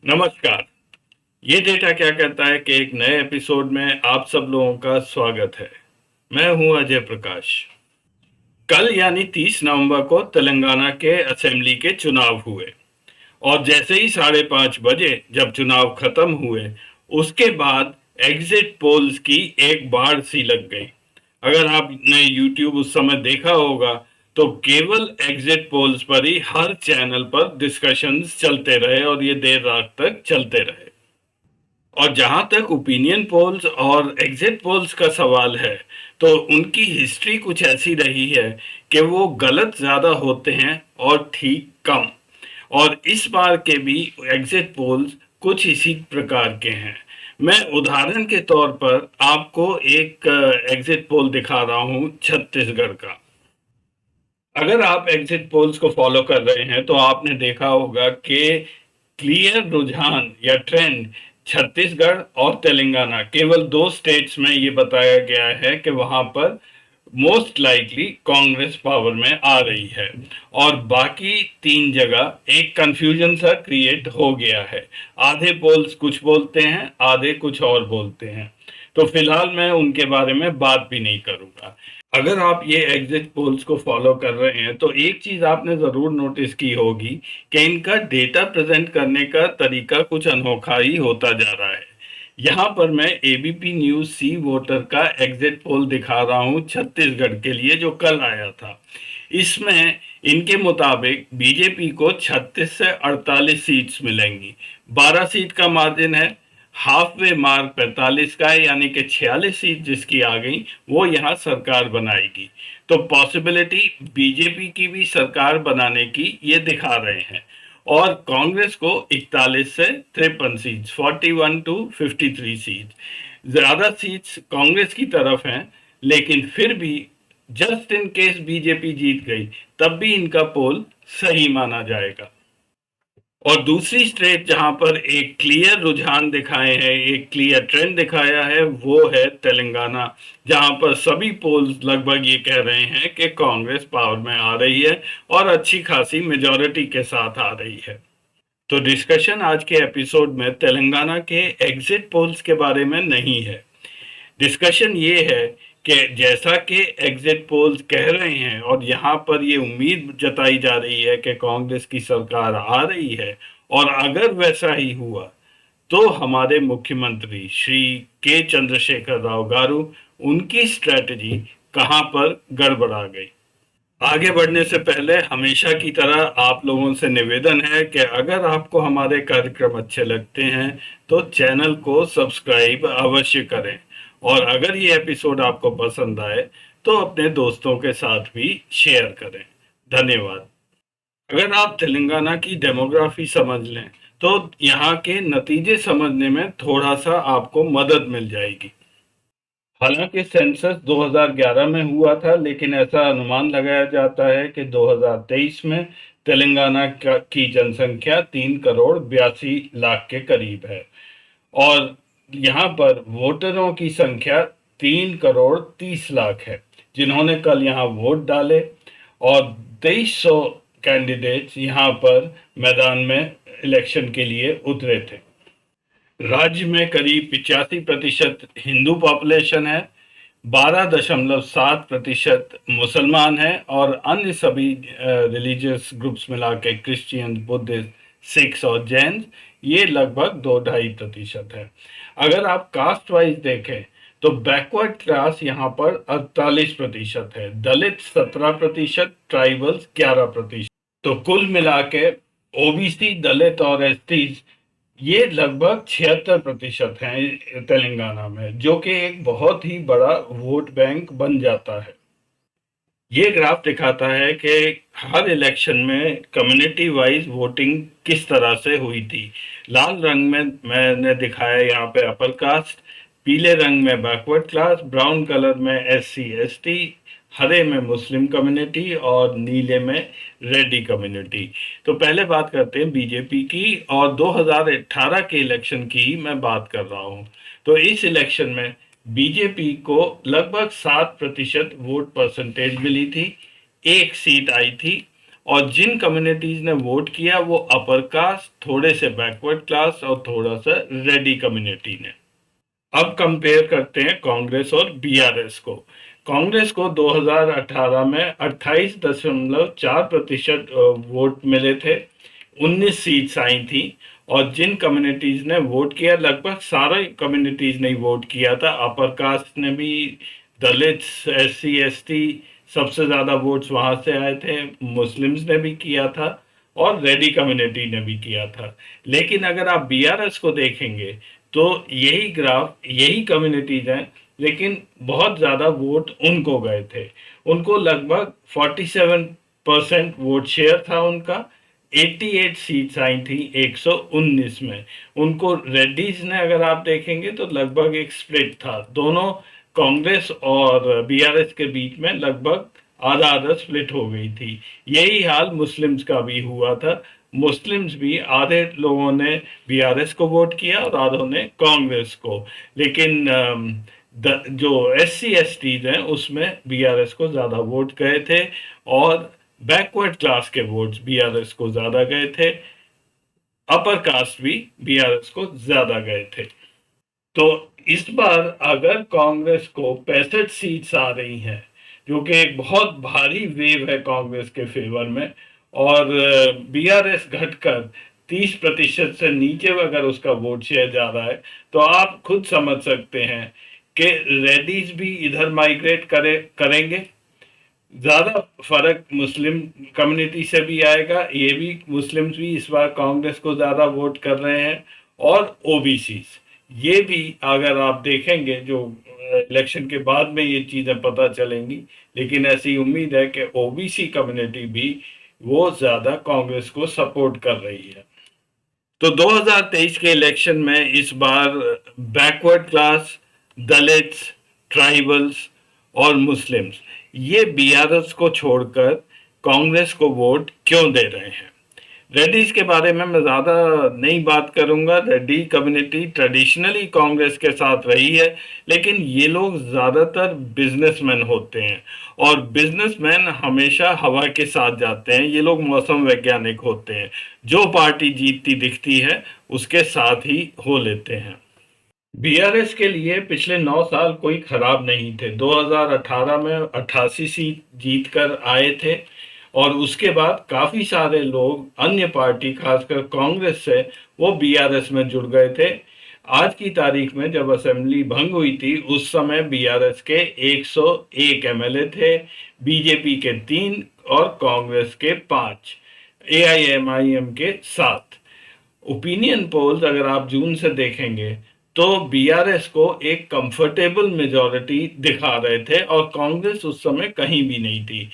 नमस्कार। ये डेटा क्या कहता है कि एक नए एपिसोड में आप सब लोगों का स्वागत है। मैं हूं अजय प्रकाश। कल यानी 30 नवंबर को तेलंगाना के असेंबली के चुनाव हुए और जैसे ही 5:30 बजे जब चुनाव खत्म हुए, उसके बाद एग्जिट पोल्स की एक बाढ़ सी लग गई। अगर आपने यूट्यूब उस समय देखा होगा तो केवल एग्जिट पोल्स पर ही हर चैनल पर डिस्कशंस चलते रहे और ये देर रात तक चलते रहे। और जहां तक ओपिनियन पोल्स और एग्जिट पोल्स का सवाल है, तो उनकी हिस्ट्री कुछ ऐसी रही है कि वो गलत ज़्यादा होते हैं और ठीक कम। और इस बार के भी एग्जिट पोल्स कुछ इसी प्रकार के हैं। मैं उदाहरण के तौर पर आपको एक एग्जिट पोल दिखा रहा हूं छत्तीसगढ़ का। अगर आप एग्जिट पोल्स को फॉलो कर रहे हैं तो आपने देखा होगा कि क्लियर रुझान या ट्रेंड छत्तीसगढ़ और तेलंगाना केवल दो स्टेट्स में ये बताया गया है कि वहां पर मोस्ट लाइकली कांग्रेस पावर में आ रही है। और बाकी तीन जगह एक कंफ्यूजन सा क्रिएट हो गया है। आधे पोल्स कुछ बोलते हैं, आधे कुछ और बोलते हैं। तो फिलहाल मैं उनके बारे में बात भी नहीं करूंगा। अगर आप ये एग्जिट पोल्स को फॉलो कर रहे हैं तो एक चीज आपने जरूर नोटिस की होगी कि इनका डेटा प्रेजेंट करने का तरीका कुछ अनोखा ही होता जा रहा है। यहाँ पर मैं एबीपी न्यूज सी वोटर का एग्जिट पोल दिखा रहा हूँ छत्तीसगढ़ के लिए, जो कल आया था। इसमें इनके मुताबिक बीजेपी को 36 से 48 सीट्स मिलेंगी। 12 सीट का मार्जिन है। हाफ वे मार्क 45 का है, यानी कि 46 सीट जिसकी आ गई वो यहाँ सरकार बनाएगी। तो पॉसिबिलिटी बीजेपी की भी सरकार बनाने की ये दिखा रहे हैं। और कांग्रेस को 41 से 53 सीट्स, 41 टू 53 सीट, ज्यादा सीट्स कांग्रेस की तरफ हैं। लेकिन फिर भी जस्ट इन केस बीजेपी जीत गई तब भी इनका पोल सही माना जाएगा। और दूसरी स्टेट जहां पर एक क्लियर रुझान दिखाए हैं, एक क्लियर ट्रेंड दिखाया है, वो है तेलंगाना। जहां पर सभी पोल्स लगभग ये कह रहे हैं कि कांग्रेस पावर में आ रही है और अच्छी खासी मेजॉरिटी के साथ आ रही है। तो डिस्कशन आज के एपिसोड में तेलंगाना के एग्जिट पोल्स के बारे में नहीं है। डिस्कशन ये है कि जैसा कि एग्जिट पोल्स कह रहे हैं और यहाँ पर ये उम्मीद जताई जा रही है कि कांग्रेस की सरकार आ रही है, और अगर वैसा ही हुआ तो हमारे मुख्यमंत्री श्री के चंद्रशेखर राव गारू, उनकी स्ट्रेटजी कहाँ पर गड़बड़ा गई। आगे बढ़ने से पहले हमेशा की तरह आप लोगों से निवेदन है कि अगर आपको हमारे कार्यक्रम अच्छे लगते हैं तो चैनल को सब्सक्राइब अवश्य करें। और अगर ये एपिसोड आपको पसंद आए तो अपने दोस्तों के साथ भी शेयर करें। धन्यवाद। अगर आप तेलंगाना की डेमोग्राफी समझ लें तो यहाँ के नतीजे समझने में थोड़ा सा आपको मदद मिल जाएगी। हालांकि सेंसस 2011 में हुआ था, लेकिन ऐसा अनुमान लगाया जाता है कि 2023 में तेलंगाना की जनसंख्या 3 करोड़ 82 लाख के करीब है। और यहाँ पर वोटरों की संख्या 3 करोड़ 30 लाख है जिन्होंने कल यहाँ वोट डाले। और 2300 कैंडिडेट्स यहाँ पर मैदान में इलेक्शन के लिए उतरे थे। राज्य में करीब 85% हिंदू पॉपुलेशन है, 12.7% मुसलमान है, और अन्य सभी रिलीजियस ग्रुप्स मिला के क्रिश्चियन, बुद्धिस्ट, सिख्स और जैन ये लगभग 2-2.5% है। अगर आप कास्ट वाइज देखें तो बैकवर्ड क्लास यहाँ पर 48% है, दलित 17%, ट्राइबल्स 11%। तो कुल मिला के ओबीसी, दलित और एसटी ये लगभग 76% हैं तेलंगाना में, जो कि एक बहुत ही बड़ा वोट बैंक बन जाता है। ये ग्राफ दिखाता है कि हर इलेक्शन में कम्युनिटी वाइज वोटिंग किस तरह से हुई थी। लाल रंग में मैंने दिखाया यहाँ पे अपर कास्ट, पीले रंग में बैकवर्ड क्लास, ब्राउन कलर में एससी एसटी, हरे में मुस्लिम कम्युनिटी और नीले में रेड्डी कम्युनिटी। तो पहले बात करते हैं बीजेपी की, और 2018 के इलेक्शन की ही मैं बात कर रहा हूँ। तो इस इलेक्शन में बीजेपी को लगभग 7% वोट परसेंटेज मिली थी, एक सीट आई थी। और जिन कम्युनिटीज ने वोट किया वो अपर कास्ट, थोड़े से बैकवर्ड क्लास और थोड़ा सा रेडी कम्युनिटी ने। अब कंपेयर करते हैं कांग्रेस और बीआरएस को। कांग्रेस को 2018 में 28.4% वोट मिले थे, 19 सीट्स आई थी। और जिन कम्युनिटीज ने वोट किया, लगभग सारे कम्युनिटीज ने वोट किया था। अपर कास्ट ने भी, दलित्स, SC ST, सबसे ज्यादा वोट्स वहां से आए थे। मुस्लिम्स ने भी किया था और रेडी कम्युनिटी ने भी किया था। लेकिन अगर आप बीआरएस को देखेंगे तो यही ग्राफ, यही कम्युनिटीज हैं, लेकिन बहुत ज्यादा वोट उनको गए थे। उनको लगभग 47% वोट शेयर था उनका। 88 सीट्स आई थी 119 में। उनको रेड्डीज ने, अगर आप देखेंगे तो लगभग एक स्प्लिट था, दोनों कांग्रेस और बीआरएस के बीच में लगभग आधा आधा स्प्लिट हो गई थी। यही हाल मुस्लिम्स का भी हुआ था। मुस्लिम्स भी, आधे लोगों ने बीआरएस को वोट किया और आधों ने कांग्रेस को। लेकिन जो SC STs हैं उसमें बीआरएस को ज्यादा वोट गए थे और बैकवर्ड क्लास के वोट्स बीआरएस को ज्यादा गए थे। अपर कास्ट भी बीआरएस को ज्यादा गए थे। तो इस बार अगर कांग्रेस को 65 सीट्स आ रही हैं, जो कि एक बहुत भारी वेव है कांग्रेस के फेवर में, और बीआरएस घटकर 30% से नीचे अगर उसका वोट शेयर जा रहा है, तो आप खुद समझ सकते हैं कि रेडीज भी इधर माइग्रेट करेंगे। ज्यादा फर्क मुस्लिम कम्युनिटी से भी आएगा। ये भी, मुस्लिम्स भी इस बार कांग्रेस को ज्यादा वोट कर रहे हैं। और ओबीसी, ये भी अगर आप देखेंगे, जो इलेक्शन के बाद में ये चीजें पता चलेंगी, लेकिन ऐसी उम्मीद है कि ओबीसी कम्युनिटी भी वो ज्यादा कांग्रेस को सपोर्ट कर रही है। तो 2023 के इलेक्शन में इस बार बैकवर्ड क्लास, दलित्स, ट्राइबल्स और मुस्लिम्स, ये बीआरएस को छोड़कर कांग्रेस को वोट क्यों दे रहे हैं? रेड्डीज के बारे में मैं ज़्यादा नहीं बात करूंगा। रेड्डी कम्युनिटी ट्रेडिशनली कांग्रेस के साथ रही है, लेकिन ये लोग ज़्यादातर बिजनेसमैन होते हैं और बिजनेसमैन हमेशा हवा के साथ जाते हैं। ये लोग मौसम वैज्ञानिक होते हैं, जो पार्टी जीतती दिखती है उसके साथ ही हो लेते हैं। बीआरएस के लिए पिछले 9 साल कोई खराब नहीं थे। 2018 में 88 सीट जीत कर आए थे और उसके बाद काफी सारे लोग अन्य पार्टी, खासकर कांग्रेस से, वो बीआरएस में जुड़ गए थे। आज की तारीख में जब असेंबली भंग हुई थी, उस समय बीआरएस के 101 एमएलए थे, बीजेपी के 3 और कांग्रेस के 5, एआईएमआईएम के 7। ओपिनियन पोल्स अगर आप जून से देखेंगे तो बीआरएस को एक कंफर्टेबल मेजॉरिटी दिखा रहे थे और कांग्रेस उस समय कहीं भी नहीं थी।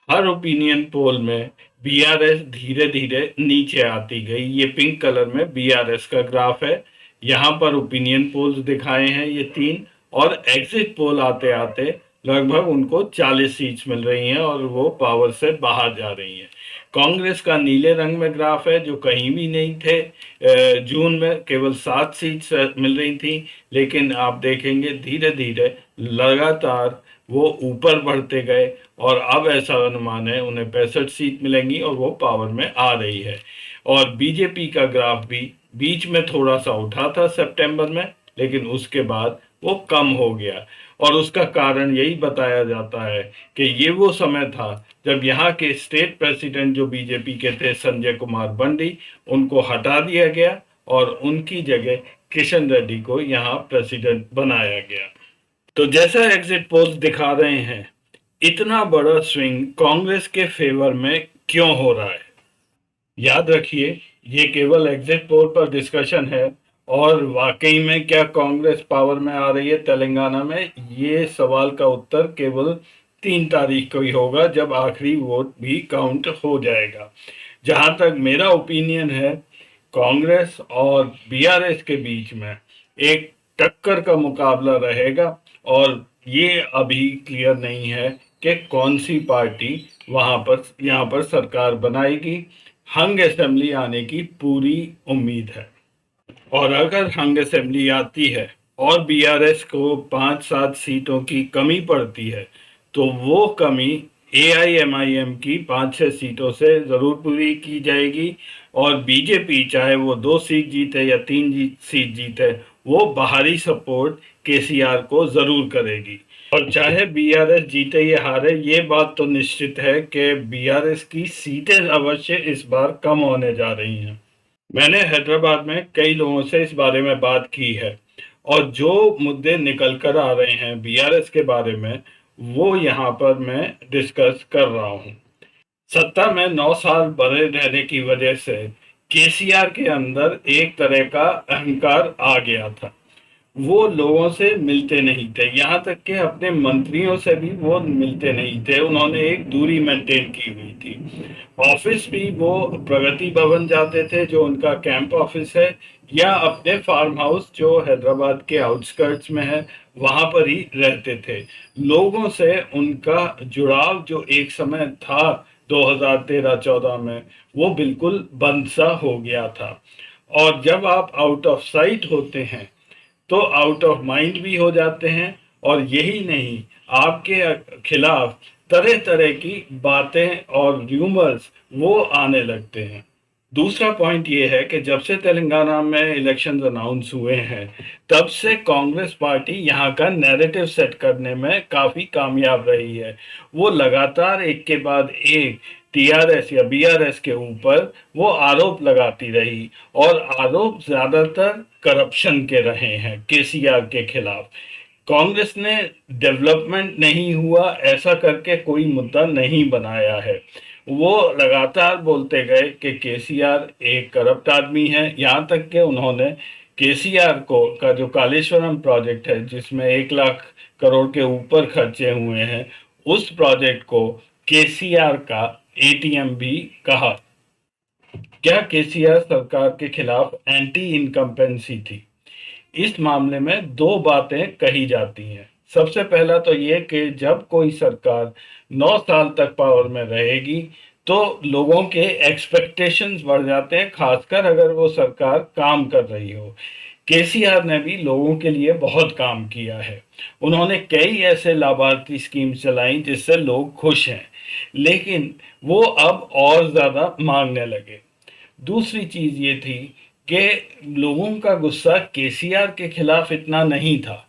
हर ओपिनियन पोल में बीआरएस धीरे धीरे नीचे आती गई। ये पिंक कलर में बीआरएस का ग्राफ है। यहाँ पर ओपिनियन पोल्स दिखाए हैं ये 3, और एग्जिट पोल आते आते लगभग उनको 40 सीट्स मिल रही हैं और वो पावर से बाहर जा रही हैं। कांग्रेस का नीले रंग में ग्राफ है, जो कहीं भी नहीं थे। जून में केवल 7 सीट्स मिल रही थी, लेकिन आप देखेंगे धीरे धीरे लगातार वो ऊपर बढ़ते गए और अब ऐसा अनुमान है उन्हें 65 सीट मिलेंगी और वो पावर में आ रही है। और बीजेपी का ग्राफ भी बीच में थोड़ा सा उठा था सितंबर में, लेकिन उसके बाद वो कम हो गया। और उसका कारण यही बताया जाता है कि ये वो समय था जब यहाँ के स्टेट प्रेसिडेंट जो बीजेपी के थे, संजय कुमार बंडी, उनको हटा दिया गया और उनकी जगह किशन रेड्डी को यहाँ प्रेसिडेंट बनाया गया। तो जैसा एग्जिट पोल्स दिखा रहे हैं, इतना बड़ा स्विंग कांग्रेस के फेवर में क्यों हो रहा है? याद रखिए, ये केवल एग्जिट पोल पर डिस्कशन है और वाकई में क्या कांग्रेस पावर में आ रही है तेलंगाना में, ये सवाल का उत्तर केवल 3 तारीख को ही होगा, जब आखिरी वोट भी काउंट हो जाएगा। जहां तक मेरा ओपिनियन है, कांग्रेस और बीआरएस के बीच में एक टक्कर का मुकाबला रहेगा और ये अभी क्लियर नहीं है कि कौन सी पार्टी यहाँ पर सरकार बनाएगी। हंग असेंबली आने की पूरी उम्मीद है और अगर हंग असेंबली आती है और बीआरएस को 5-7 सीटों की कमी पड़ती है, तो वो कमी AIMIM की 5-6 सीटों से ज़रूर पूरी की जाएगी और बीजेपी चाहे वो 2 सीट जीते या 3 सीट जीते, वो बाहरी सपोर्ट केसीआर को ज़रूर करेगी। और चाहे बीआरएस जीते या हारे, ये बात तो निश्चित है कि बीआरएस की सीटें अवश्य इस बार कम होने जा रही हैं। मैंने हैदराबाद में कई लोगों से इस बारे में बात की है और जो मुद्दे निकल कर आ रहे हैं बीआरएस के बारे में, वो यहाँ पर मैं डिस्कस कर रहा हूँ। सत्ता में 9 साल बने रहने की वजह से केसीआर के अंदर एक तरह का अहंकार आ गया था। वो लोगों से मिलते नहीं थे, यहाँ तक कि अपने मंत्रियों से भी वो मिलते नहीं थे। उन्होंने एक दूरी मेंटेन की हुई थी। ऑफिस भी वो प्रगति भवन जाते थे, जो उनका कैंप ऑफिस है, या अपने फार्म हाउस जो हैदराबाद के आउटस्कर्ट्स में है, वहां पर ही रहते थे। लोगों से उनका जुड़ाव जो एक समय था 2013-14 में, वो बिल्कुल बंद सा हो गया था। और जब आप आउट ऑफ साइट होते हैं तो आउट ऑफ माइंड भी हो जाते हैं। और यही नहीं, आपके खिलाफ तरह तरह की बातें और र्यूमर्स वो आने लगते हैं। दूसरा पॉइंट ये है कि जब से तेलंगाना में इलेक्शंस अनाउंस हुए हैं, तब से कांग्रेस पार्टी यहाँ का नैरेटिव सेट करने में काफ़ी कामयाब रही है। वो लगातार एक के बाद एक टीआरएस या बीआरएस के ऊपर वो आरोप लगाती रही, और आरोप ज़्यादातर करप्शन के रहे हैं केसीआर के खिलाफ। कांग्रेस ने डेवलपमेंट नहीं हुआ ऐसा करके कोई मुद्दा नहीं बनाया है। वो लगातार बोलते गए कि केसीआर एक करप्ट आदमी है, यहाँ तक कि उन्होंने केसीआर को का जो कालेश्वरम प्रोजेक्ट है, जिसमें 1 लाख करोड़ के ऊपर खर्चे हुए हैं, उस प्रोजेक्ट को केसीआर का एटीएम भी कहा। क्या केसीआर सरकार के खिलाफ एंटी इनकम्पेंसी थी? इस मामले में दो बातें कही जाती हैं। सबसे पहला तो ये कि जब कोई सरकार 9 साल तक पावर में रहेगी, तो लोगों के एक्सपेक्टेशंस बढ़ जाते हैं, खासकर अगर वो सरकार काम कर रही हो। केसीआर ने भी लोगों के लिए बहुत काम किया है। उन्होंने कई ऐसे लाभार्थी स्कीम चलाई जिससे लोग खुश हैं, लेकिन वो अब और ज़्यादा मांगने लगे। दूसरी चीज़ ये थी कि लोगों का गुस्सा केसीआर के खिलाफ इतना नहीं था।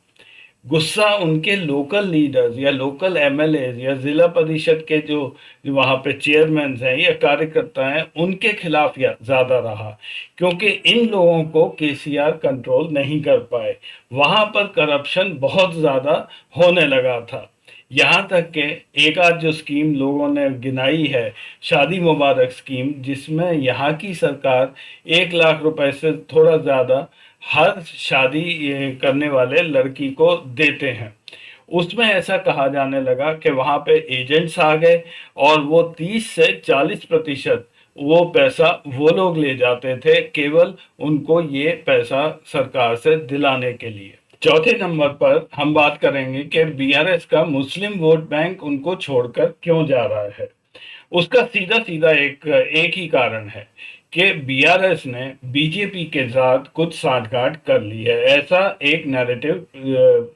गुस्सा उनके लोकल लीडर्स या लोकल एमएलएज या ज़िला परिषद के जो वहाँ पे चेयरमैन हैं या कार्यकर्ता हैं, उनके खिलाफ ज़्यादा रहा, क्योंकि इन लोगों को केसीआर कंट्रोल नहीं कर पाए। वहाँ पर करप्शन बहुत ज़्यादा होने लगा था। यहाँ तक कि एक आध जो स्कीम लोगों ने गिनाई है, शादी मुबारक स्कीम, जिसमें यहाँ की सरकार 1 लाख रुपए से थोड़ा ज़्यादा हर शादी करने वाले लड़की को देते हैं। उसमें ऐसा कहा जाने लगा कि वहाँ पे एजेंट्स आ गए और वो 30 से 40% वो पैसा वो लोग ले जाते थे, केवल उनको ये पैसा सरकार से दिलाने के लिए। चौथे नंबर पर हम बात करेंगे कि बीआरएस का मुस्लिम वोट बैंक उनको छोड़कर क्यों जा रहा है। उसका सीधा सीधा एक ही कारण है कि बीआरएस ने बीजेपी के साथ कुछ साठगांठ कर ली है, ऐसा एक नैरेटिव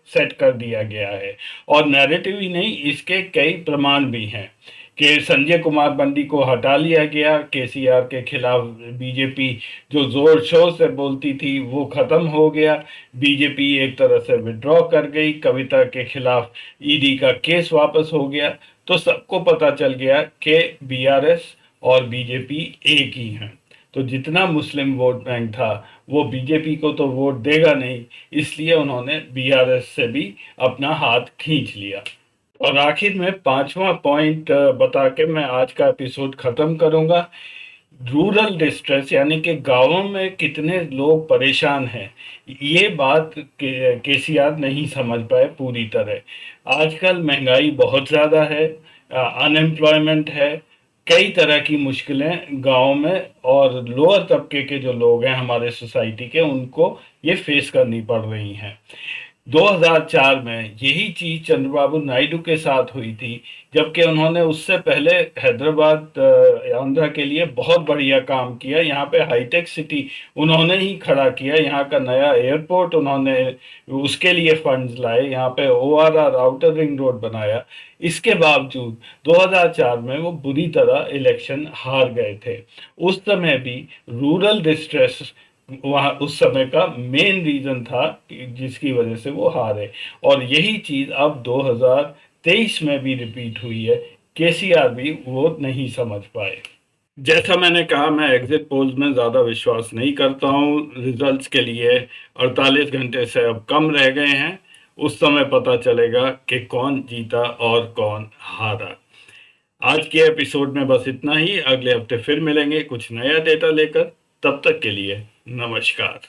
सेट कर दिया गया है। और नैरेटिव ही नहीं, इसके कई प्रमाण भी हैं कि संजय कुमार बंडी को हटा लिया गया, केसीआर के खिलाफ बीजेपी जो जोर शोर से बोलती थी वो खत्म हो गया, बीजेपी एक तरह से विड्रॉ कर गई, कविता के खिलाफ ईडी का केस वापस हो गया। तो सबको पता चल गया कि बीआरएस और बीजेपी एक ही हैं। तो जितना मुस्लिम वोट बैंक था वो बीजेपी को तो वोट देगा नहीं, इसलिए उन्होंने बीआरएस से भी अपना हाथ खींच लिया। और आखिर में पांचवा पॉइंट बता के मैं आज का एपिसोड खत्म करूंगा। रूरल डिस्ट्रेस, यानी कि गांवों में कितने लोग परेशान हैं, ये बात केसीआर नहीं समझ पाए पूरी तरह। आजकल महंगाई बहुत ज़्यादा है, अनएम्प्लॉयमेंट है, कई तरह की मुश्किलें गांव में और लोअर तबके के जो लोग हैं हमारे सोसाइटी के, उनको ये फेस करनी पड़ रही हैं। 2004 में यही चीज चंद्रबाबू नायडू के साथ हुई थी, जबकि उन्होंने उससे पहले हैदराबाद आंध्रा के लिए बहुत बढ़िया काम किया। यहाँ पे हाईटेक सिटी उन्होंने ही खड़ा किया, यहाँ का नया एयरपोर्ट उन्होंने उसके लिए फंड्स लाए, यहाँ पे ओआरआर आउटर रिंग रोड बनाया। इसके बावजूद 2004 में वो बुरी तरह इलेक्शन हार गए थे। उस समय भी रूरल डिस्ट्रेस वहाँ उस समय का मेन रीजन था जिसकी वजह से वो हारे। और यही चीज अब 2023 में भी रिपीट हुई है। केसीआर भी वो नहीं समझ पाए। जैसा मैंने कहा, मैं एग्जिट पोल्स में ज़्यादा विश्वास नहीं करता हूँ। रिजल्ट्स के लिए 48 घंटे से अब कम रह गए हैं, उस समय पता चलेगा कि कौन जीता और कौन हारा। आज के एपिसोड में बस इतना ही। अगले हफ्ते फिर मिलेंगे कुछ नया डेटा लेकर। तब तक के लिए नमस्कार।